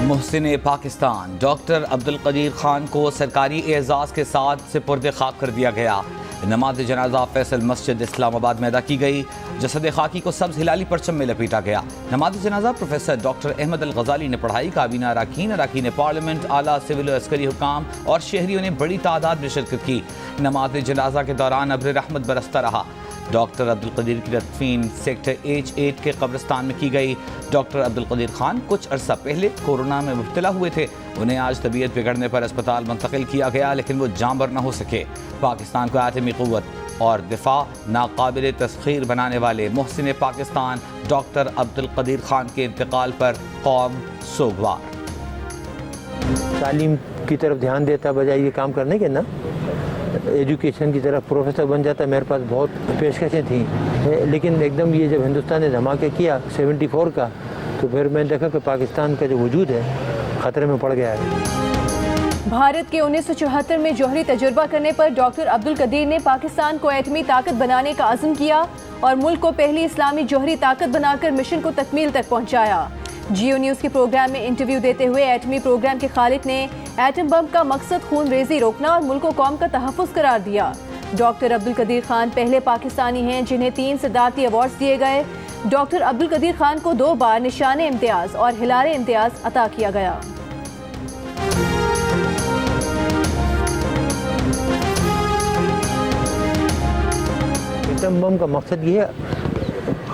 Mohsin Pakistan doctor Abdul Qadeer Khan को सरकारी एजाज़ के साथ सुपुर्द खाक कर दिया गया। नमाज जनाजा फैसल मस्जिद इस्लामाबाद में अदा की गई। जसद खाकी को सब्ज़ हिलाली परचम में लपेटा गया। नमाज जनाजा प्रोफेसर डॉक्टर अहमद अल गजाली ने पढ़ाई। काबीना अरकान पार्लियामेंट, आला सिविल और अस्करी हुकाम और शहरियों ने बड़ी तादाद में शिरकत की। नमाज जनाजा के दौरान अब्र रहमत बरसता रहा। डॉक्टर अब्दुल कदीर की दफन सेक्टर H8 के कब्रिस्तान में की गई। डॉक्टर अब्दुल कदीर खान कुछ अरसा पहले कोरोना में मुब्तला हुए थे। उन्हें आज तबीयत बिगड़ने पर अस्पताल मुंतकिल किया गया, लेकिन वो जाँबर न हो सके। पाकिस्तान को आतमी क़ुव्वत और दिफा नाकाबिल तस्खीर बनाने वाले मोहसिन पाकिस्तान डॉक्टर अब्दुल कदीर खान के इंतकाल पर कौम सोगवार। तालीम की तरफ ध्यान देता बजाय ये काम करने के ना, एजुकेशन की तरफ प्रोफेसर बन जाता। मेरे पास बहुत पेशकशें थी, लेकिन एकदम ये जब हिंदुस्तान ने धमाके किया 74 का, तो फिर मैंने देखा कि पाकिस्तान का जो वजूद है ख़तरे में पड़ गया है। भारत के 1974 में जौहरी तजुर्बा करने पर डॉक्टर अब्दुल कदीर ने पाकिस्तान को एटमी ताकत बनाने का अज़्म किया और मुल्क को पहली इस्लामी जौहरी ताकत बनाकर मिशन को तकमील तक पहुँचाया। जियो न्यूज़ के प्रोग्राम में इंटरव्यू देते हुए एटमी प्रोग्राम के खालिक ने एटम बम का मकसद खून रेजी रोकना और मुल्क को कौम का तहफ़्फ़ुज़ करार दिया। डॉक्टर अब्दुल कदीर खान पहले पाकिस्तानी हैं जिन्हें 3 सदारती अवार्ड्स दिए गए। डॉक्टर अब्दुल कदीर खान को 2 बार निशाने इम्तियाज़ और हिलारे इम्तियाज़ अता किया गया। एटम बम का मकसद ये है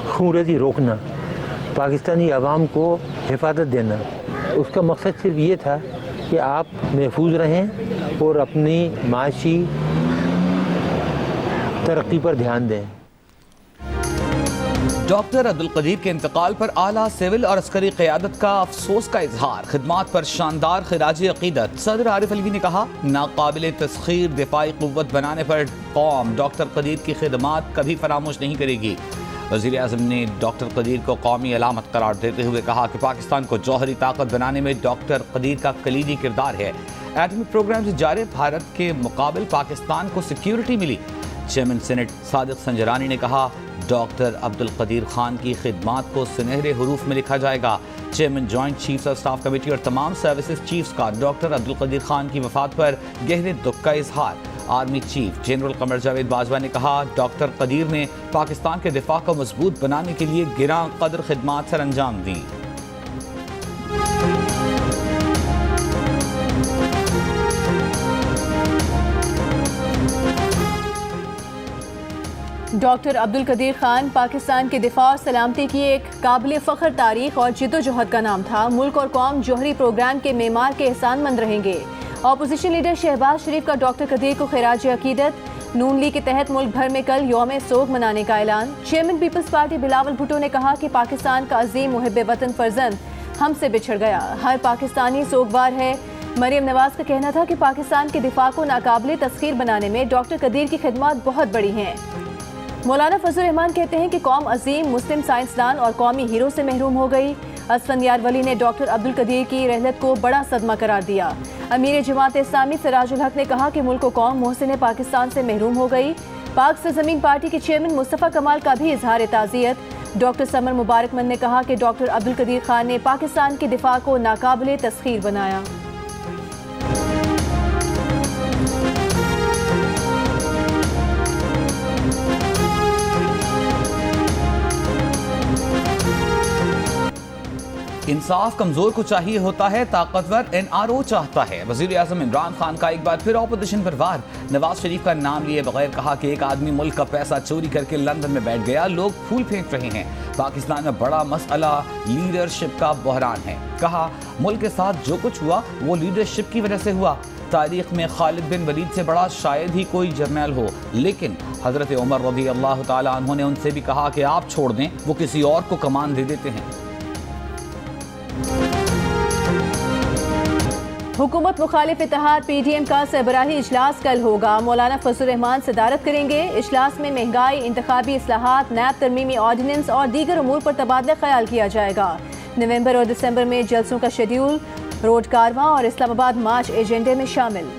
खून रेजी रोकना, पाकिस्तानी अवाम को हिफाजत देना। उसका मकसद सिर्फ ये था कि आप महफूज रहें और अपनी माशी तरक्की पर ध्यान दें। डॉक्टर अब्दुल कदीर के इंतकाल पर आला सिविल और अस्करी क़यादत का अफसोस का इजहार। खिदमात पर शानदार खिराज अकीदत। सदर आरिफ अलवी ने कहा, नाकाबिल तस्खीर दिफाई क़ुव्वत बनाने पर कौम डॉक्टर कदीर की खिदमात कभी फरामोश नहीं करेगी। वज़ीर आज़म ने डॉक्टर कदीर को कौमी अलामत करार देते हुए कहा कि पाकिस्तान को जौहरी ताकत बनाने में डॉक्टर कदीर का कलीदी किरदार है। एटमी प्रोग्राम से जारी भारत के मुकाबले पाकिस्तान को सिक्योरिटी मिली। चेयरमैन सीनेट सादिक संजरानी ने कहा, डॉक्टर अब्दुल कदीर खान की खिदमात को सुनहरे हरूफ में लिखा जाएगा। Chairman joint chiefs of staff committee और तमाम सर्विसेज चीफ्स का डॉक्टर अब्दुल कदीर खान की वफात पर गहरे दुख का इजहार। Army chief general Qamar Javed Bajwa ने कहा, डॉक्टर कदीर ने पाकिस्तान के दिफा को मजबूत बनाने के लिए गिरां कदर खिदमात सर अंजाम दी। डॉक्टर अब्दुल कदीर खान पाकिस्तान के दिफा और सलामती की एक काबिल फ़ख्र तारीख और जिद्दोजहद का नाम था। मुल्क और कौम जौहरी प्रोग्राम के मेमार के एहसानमंद रहेंगे। अपोजिशन लीडर शहबाज शरीफ का डॉक्टर कदीर को खिराज अकीदत। नून लीग के तहत मुल्क भर में कल यौम सोग मनाने का ऐलान। चेयरमैन पीपल्स पार्टी बिलावल भुट्टो ने कहा कि पाकिस्तान का अजीम मुहिब वतन फर्जंद हमसे बिछड़ गया, हर पाकिस्तानी सोगवार है। मरियम नवाज का कहना था कि पाकिस्तान के दिफा को नाकाबिल तस्खीर बनाने में डॉक्टर कदीर की खिदमत बहुत बड़ी हैं। मौलाना फजल रहमान कहते हैं कि कौम अजीम मुस्लिम साइंसदान और कौमी हीरो से महरूम हो गई। असफंदियार वली ने डॉक्टर अब्दुल कदीर की रहलत को बड़ा सदमा करार दिया। अमीर जमात इस्लामी सिराजुल हक ने कहा कि मुल्क को कौम मोहसिन पाकिस्तान से महरूम हो गई। पाक सरजमीन पार्टी के चेयरमैन मुस्तफ़ा कमाल का भी इजहार ताज़ियत। डॉक्टर समर मुबारकमंद ने कहा कि डॉक्टर अब्दुल कदीर खान ने पाकिस्तान के दिफा को नाकाबिल तस्खीर बनाया। इंसाफ कमजोर को चाहिए होता है, ताकतवर NRO चाहता है। वज़ीर आज़म इमरान खान का एक बार फिर ऑपोजिशन पर वार। नवाज शरीफ का नाम लिए बगैर कहा कि एक आदमी मुल्क का पैसा चोरी करके लंदन में बैठ गया, लोग फूल फेंक रहे हैं। पाकिस्तान में बड़ा मसला लीडरशिप का बहरान है। कहा, मुल्क के साथ जो कुछ हुआ वो लीडरशिप की वजह से हुआ। तारीख में खालिद बिन वलीद से बड़ा शायद ही कोई जर्नैल हो, लेकिन हज़रत उमर रज़ी अल्लाह तआला अन्हु ने उनसे भी कहा कि आप छोड़ दें, वो किसी और को कमान दे देते हैं। हुकूमत मुखालिफ इत्तेहाद PDM का सरबराही इजलास कल होगा। मौलाना फजल रहमान सदारत करेंगे। इजलास में महंगाई, इंतखाबी इस्लाहात, नैब तरमीमी ऑर्डिनेंस और दीगर उमूर पर तबादला ख्याल किया जाएगा। नवंबर और दिसंबर में जलसों का शेड्यूल, रोड कारवां और इस्लामाबाद मार्च एजेंडे में शामिल।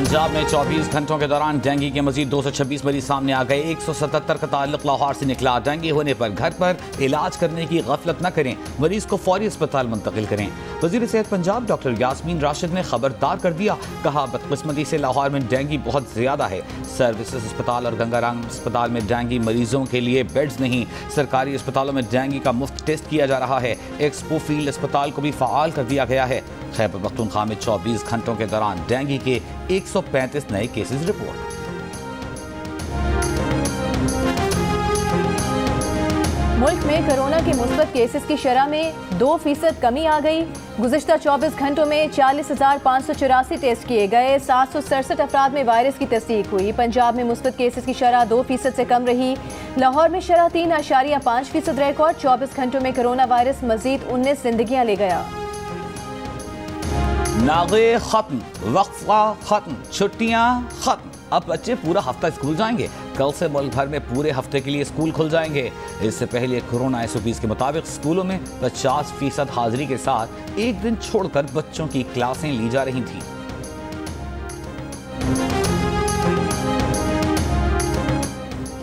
पंजाब में 24 घंटों के दौरान डेंगू के मजीद 226 मरीज सामने आ गए। 177 का ताल्लुक लाहौर से निकला। डेंगू होने पर घर पर इलाज करने की गफलत न करें, मरीज को फौरी अस्पताल मुंतकिल करें। वजीर सेहत पंजाब डॉक्टर यास्मीन राशिद ने खबरदार कर दिया, कहा बदकिस्मती से लाहौर में डेंगू बहुत ज्यादा है। सर्विसेज अस्पताल और गंगाराम अस्पताल में डेंगू मरीजों के लिए बेड्स नहीं। सरकारी अस्पतालों में डेंगू का मुफ्त टेस्ट किया जा रहा है। एक्सपो फील्ड अस्पताल को भी फ़ाल कर दिया गया है। खैबर पख्तूनख्वा में 24 घंटों के दौरान डेंगू के 135 नए केसेस रिपोर्ट। मुल्क में कोरोना के मुस्बत केसेस की शरह में 2% कमी आ गई। गुज़िश्ता 24 घंटों में 40,584 टेस्ट किए गए। 767 अफराद में वायरस की तस्दीक हुई। पंजाब में मुस्बत केसेस की शरह 2% से कम रही। लाहौर में शरह 3.5% रिकॉर्ड। 24 घंटों में कोरोना वायरस मजीद 19 जिंदगियां ले गया। नागे खत्म, वक्फा खत्म, छुट्टियां खत्म। अब बच्चे पूरा हफ्ता स्कूल जाएंगे। कल से मुल्क भर में पूरे हफ्ते के लिए स्कूल खुल जाएंगे। इससे पहले कोरोना SOPs के मुताबिक स्कूलों में 50% हाजिरी के साथ एक दिन छोड़कर बच्चों की क्लासें ली जा रही थीं।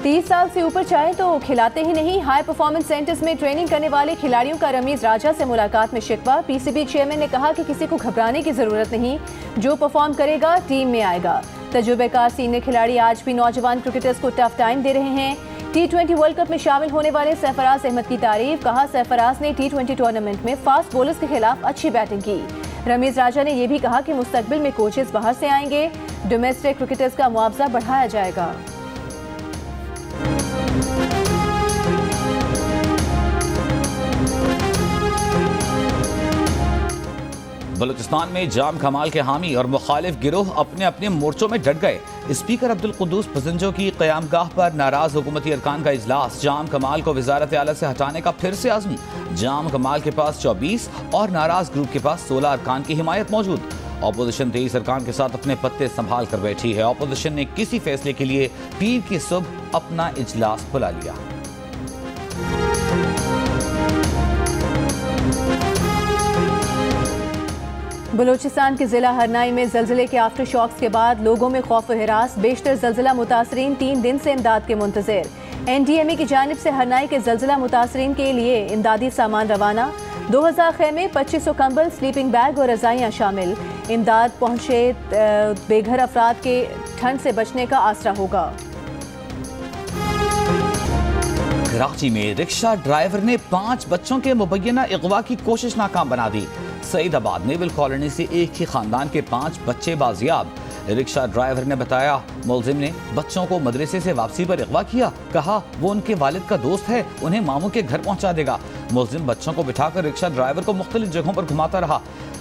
तीस साल से ऊपर चाहे तो खिलाते ही नहीं। हाई परफॉर्मेंस सेंटर्स में ट्रेनिंग करने वाले खिलाड़ियों का रमीज राजा से मुलाकात में शिकवा। PCB चेयरमैन ने कहा कि किसी को घबराने की जरूरत नहीं, जो परफॉर्म करेगा टीम में आएगा। तजुर्बेकार सीनियर खिलाड़ी आज भी नौजवान क्रिकेटर्स को टफ टाइम दे रहे हैं। T20 वर्ल्ड कप में शामिल होने वाले सरफराज अहमद की तारीफ। कहा सरफराज ने T20 टूर्नामेंट में फास्ट बॉलर्स के खिलाफ अच्छी बैटिंग की। रमीज राजा ने यह भी कहा कि मुस्तकबिल में कोचेस बाहर से आएंगे। डोमेस्टिक क्रिकेटर्स का मुआवजा बढ़ाया जाएगा। बलूचिस्तान में जाम कमाल के हामी और मुखालिफ गिरोह अपने अपने मोर्चों में डट गए। स्पीकर अब्दुल कुद्दूस पसंजो की क़यामगाह पर नाराज हुकूमती अरकान का इजलास। जाम कमाल को वजारत आला से हटाने का फिर से आज़म। जाम कमाल के पास 24 और नाराज ग्रुप के पास 16 अरकान की हिमायत मौजूद। अपोजिशन 23 अरकान के साथ अपने पत्ते संभाल कर बैठी है। अपोजिशन ने किसी फैसले के लिए पीर की सुबह अपना इजलास बुला लिया। बलूचिस्तान के जिला हरनाई में जल्जले के आफ्टर शॉक्स के बाद लोगों में खौफ व हिरास। बेशतर जल्जला मुतासरीन 3 दिन से इमदाद के मुंतज़िर। NDMA की जानिब से हरनाई के जल्जला मुतासरीन के लिए इमदादी सामान रवाना। 2000 खेमे, 2500 कंबल, स्लीपिंग बैग और रज़ाइयाँ शामिल। इमदाद पहुँचे बेघर अफराद के ठंड से बचने का आसरा होगा। कराची में रिक्शा ड्राइवर ने 5 बच्चों के मुबैना अगवा की कोशिश नाकाम बना दी। सईदाबाद नेवल कॉलोनी से एक ही खानदान के 5 बच्चे बाजियाब। रिक्शा ड्राइवर ने बताया मुलजिम ने बच्चों को मदरसे से वापसी पर अगवा किया। कहा वो उनके वालिद का दोस्त है, उन्हें मामू के घर पहुंचा देगा। मुलजिम बच्चों को बिठाकर रिक्शा ड्राइवर को मुख्तलिफ जगहों पर घुमाता रहा।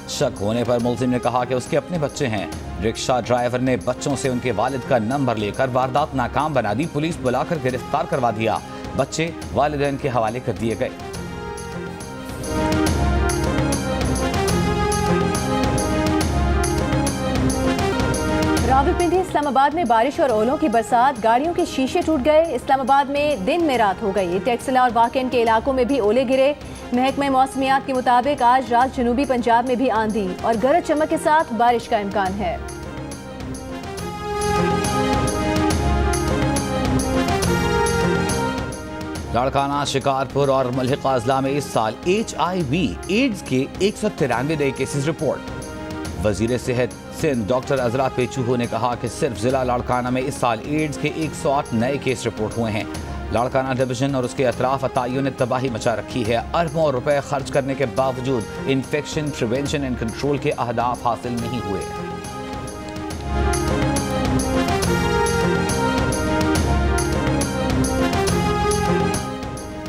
शक होने पर मुलजिम ने कहा कि उसके अपने बच्चे हैं। रिक्शा ड्राइवर ने बच्चों से उनके वालिद का नंबर लेकर वारदात नाकाम बना दी। पुलिस बुलाकर गिरफ्तार करवा दिया। बच्चे वालिदैन के हवाले कर दिए गए। रावलपिंडी इस्लामाबाद में बारिश और ओलों की बरसात, गाड़ियों के शीशे टूट गए। इस्लामाबाद में दिन में रात हो गई। टेक्सला और वाकेंड के इलाकों में भी ओले गिरे। महकमा मौसमियात के मुताबिक आज रात जनूबी पंजाब में भी आंधी और गरज चमक के साथ बारिश का इम्कान है। लाड़काना, शिकारपुर और मलहिका अजला में इस साल HIV एड्स के 193 नए केसेस रिपोर्ट। वजीर सेहत सिंध डॉक्टर अजरा पेचूहो ने कहा कि सिर्फ जिला लाड़काना में इस साल एड्स के 108 नए केस रिपोर्ट हुए हैं। लाड़काना डिवीजन और उसके अतराफ अताइयों ने तबाही मचा रखी है। अरबों रुपए खर्च करने के बावजूद इन्फेक्शन प्रिवेंशन एंड कंट्रोल के अहदाफ हासिल नहीं हुए।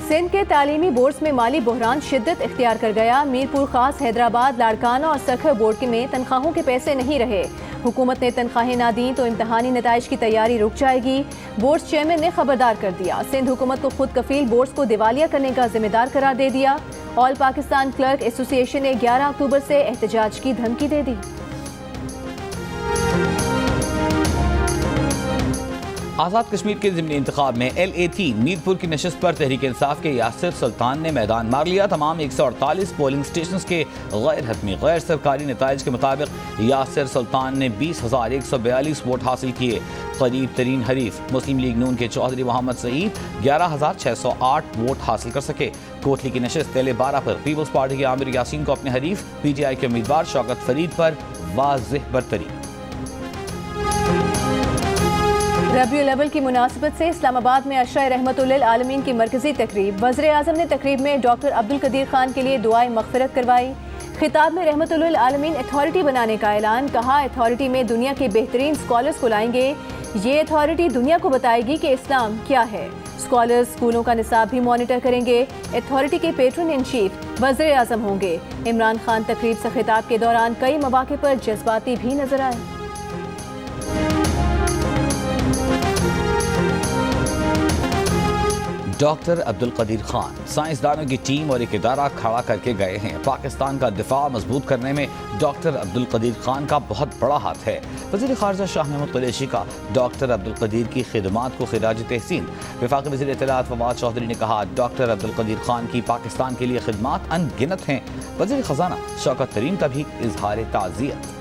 सिंध के तालीमी बोर्ड्स में माली बहरान शिद्दत इख्तियार कर गया। मीरपुर खास, हैदराबाद, लाड़काना और सखर बोर्ड में तनख्वाहों के पैसे नहीं रहे। हुकूमत ने तनख्वाहें ना दी तो इम्तहानी नताइज की तैयारी रुक जाएगी। बोर्ड्स चेयरमैन ने खबरदार कर दिया। सिंध हुकूमत को खुद कफील बोर्ड्स को दिवालिया करने का जिम्मेदार करार दे दिया। ऑल पाकिस्तान क्लर्क एसोसिएशन ने 11 अक्टूबर से एहतजाज की धमकी दे दी। आज़ाद कश्मीर के ज़िमनी इंतखाब में LA3 मीरपुर की नशस्त पर तहरीक इंसाफ के यासिर सुल्तान ने मैदान मार लिया। तमाम 148 पोलिंग स्टेशन के गैर हतमी गैर सरकारी नताइज के मुताबिक यासिर सुल्तान ने 20,142 वोट हासिल किए। करीब तरीन हरीफ मुस्लिम लीग नून के चौधरी मोहम्मद सईद 11,608 वोट हासिल कर सके। कोटली की नशस्त LA12 पर पीपल्स पार्टी के आमिर यासीन को अपने हरीफ PTI के उम्मीदवार शौकत फरीद पर वाज़ेह बरतरी। रबीउल अव्वल की मुनासिबत से इस्लामाबाद में अशरा रहमतुल लिल आलमीन की मरकजी तकरीब। वज़ीर आज़म ने तकरीब में डॉक्टर अब्दुल कदीर खान के लिए दुआए मग़फ़िरत करवाई। खिताब में रहमतुल लिल आलमीन अथॉरिटी बनाने का ऐलान। कहा, अथॉरिटी में दुनिया के बेहतरीन स्कॉलर्स को लाएंगे। ये अथॉरिटी दुनिया को बताएगी कि इस्लाम क्या है। स्कॉलर्स स्कूलों का निसाब भी मॉनिटर करेंगे। अथॉरिटी के पेट्रन इन चीफ वज़ीर आज़म होंगे। इमरान खान तकरीब से खिताब के दौरान कई मौक़े पर जज्बाती भी नजर आए। डॉक्टर अब्दुल कदीर खान साइंसदानों की टीम और एक इदारा खड़ा करके गए हैं। पाकिस्तान का दिफा मजबूत करने में डॉक्टर अब्दुल कदीर खान का बहुत बड़ा हाथ है। वज़ीर ख़ारजा शाह महमूद कुरैशी का डॉक्टर अब्दुल कदीर की खिदमात को खिराज तहसीन। वफाकी वज़ीर इत्तलात फवाद चौधरी ने कहा, डॉक्टर अब्दुल कदीर खान की पाकिस्तान के लिए खिदमात अनगिनत हैं। वज़ीर ख़जाना शौकत तरीन का भी इजहार ताज़ियत।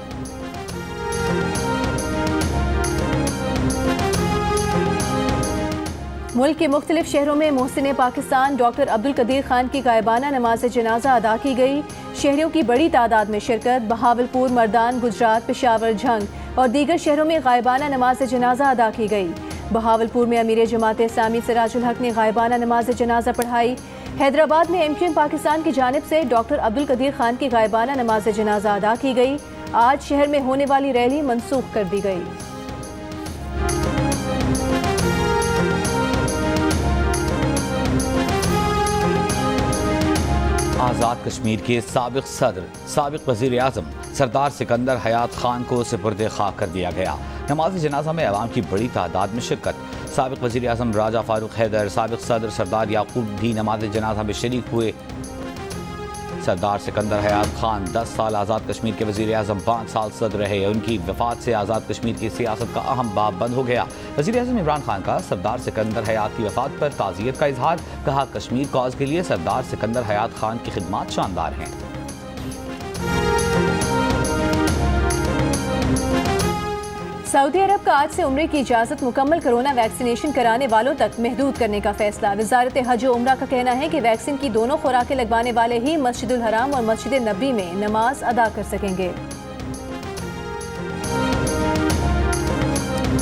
मुल्क के मुख्तलिफ शहरों में मोहसिन पाकिस्तान डॉक्टर अब्दुल कदीर खान की गायबाना नमाज जनाजा अदा की गई। शहरियों की बड़ी तादाद में शिरकत। बहावलपुर, मर्दान, गुजरात, पेशावर, झंग और दीगर शहरों में गायबाना नमाज जनाजा अदा की गई। बहावलपुर में अमीर जमात इस्लामी सिराजुल हक ने गायबाना नमाज जनाजा पढ़ाई। हैदराबाद में MQM पाकिस्तान की जानिब से डॉक्टर अब्दुल कदीर खान की गायबाना नमाज जनाजा अदा की गई। आज शहर में होने वाली रैली मनसूख कर दी गई। आज़ाद कश्मीर के साबिक सदर साबिक वज़ीर आज़म सरदार सिकंदर हयात खान को सुपुर्द खाक कर दिया गया। नमाज जनाजा में अवाम की बड़ी तादाद में शिरकत। साबिक वज़ीर आज़म राजा फारूक हैदर, साबिक सदर सरदार याकूब भी नमाज जनाजा में शरीक हुए। सरदार सिकंदर हयात खान 10 साल आज़ाद कश्मीर के वज़ीर आज़म, 5 साल सदर रहे। उनकी वफ़ात से आज़ाद कश्मीर की सियासत का अहम बाब बंद हो गया। वज़ीर आज़म इमरान खान का सरदार सिकंदर हयात की वफ़ात पर ताज़ियत का इजहार। कहा, कश्मीर कॉज के लिए सरदार सिकंदर हयात खान की खिदमात शानदार हैं। सऊदी अरब का आज से उम्रे की इजाज़त मुकम्मल कोरोना वैक्सीनेशन कराने वालों तक महदूद करने का फैसला। वज़ारत हज और उम्रा का कहना है कि वैक्सीन की दोनों खुराकें लगवाने वाले ही मस्जिदुल हराम और मस्जिद नबी में नमाज अदा कर सकेंगे।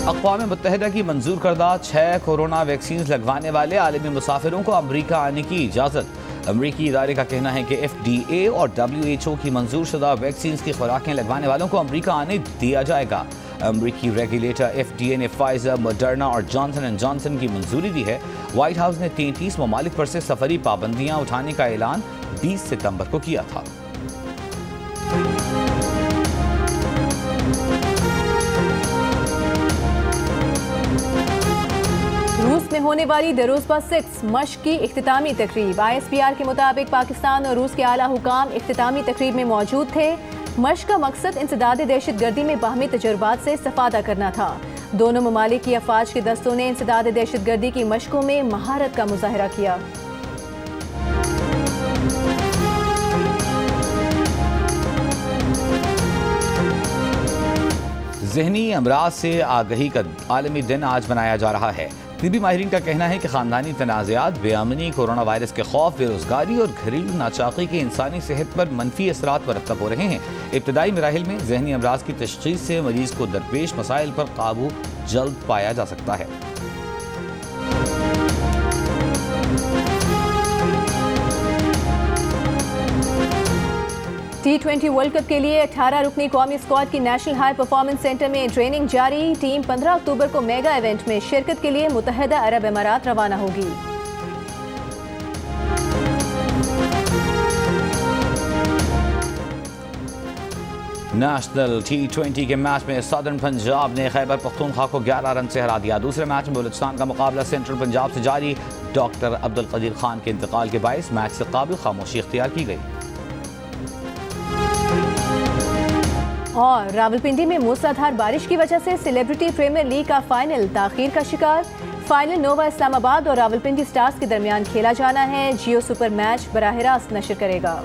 अक़वाम मुत्तहिदा की मंजूर करदा 6 कोरोना वैक्सीन लगवाने वाले आलमी मुसाफिरों को अमरीका आने की इजाज़त। अमरीकी इदारे का कहना है कि FDA और WHO की मंजूर शुदा वैक्सीन की खुराकें लगवाने वालों को अमरीका आने दिया जाएगा। अमरीकी रेगुलेटर FDA ने फाइजर, मॉडर्ना और जॉनसन एंड जॉनसन की मंजूरी दी है। व्हाइट हाउस ने 33 ममालिक पर से सफरी पाबंदियां उठाने का ऐलान 20 सितंबर को किया था। रूस में होने वाली दरोज़बा 6 मश्क की इख्तितामी तकरीब। ISPR के मुताबिक पाकिस्तान और रूस के आला हुकाम इख्तितामी तकरीब में मौजूद थे। मश्क का मकसद इंसदाद दहशतगर्दी में बाहमी तजुर्बात से इस्तिफादा करना था। दोनों ममालिक की अफवाज के दस्तों ने इंसदाद दहशतगर्दी की मशकों में महारत का मुजाहरा किया। ज़हनी अमराज से आगही का आलमी दिन आज मनाया जा रहा है। तिबी माहिरीन का कहना है कि ख़ानदानी तनाज़ात, बेअमनी, कोरोना वायरस के खौफ, बेरोज़गारी और घरेलू नाचाकी के इंसानी सेहत पर मनफी असरात मरतब हो रहे हैं। इब्तदाई मराहिल में ज़हनी अमराज की तशख़ीस से मरीज़ को दरपेश मसाइल पर काबू जल्द पाया जा सकता है। T20 वर्ल्ड कप के लिए 18 रुकनी कौमी स्क्वाड की नेशनल हाई परफॉर्मेंस सेंटर में ट्रेनिंग जारी। टीम 15 अक्टूबर को मेगा इवेंट में शिरकत के लिए मुत्तहिदा अरब अमारात रवाना होगी। नेशनल T20 के मैच में सदर्न पंजाब ने खैबर पख्तूनख्वा को 11 रन से हरा दिया। दूसरे मैच में बलूचिस्तान का मुकाबला सेंट्रल पंजाब से जारी। डॉक्टर अब्दुल कदीर खान के इंतकाल के बायस मैच से काबिल खामोशी इख्तियार की गई। और रावलपिंडी में मूसलाधार बारिश की वजह से सेलिब्रिटी प्रीमियर लीग का फाइनल ताखीर का शिकार। फाइनल नोवा इस्लामाबाद और रावलपिंडी स्टार्स के दरमियान खेला जाना है। जियो सुपर मैच बराह रास्त नशर करेगा।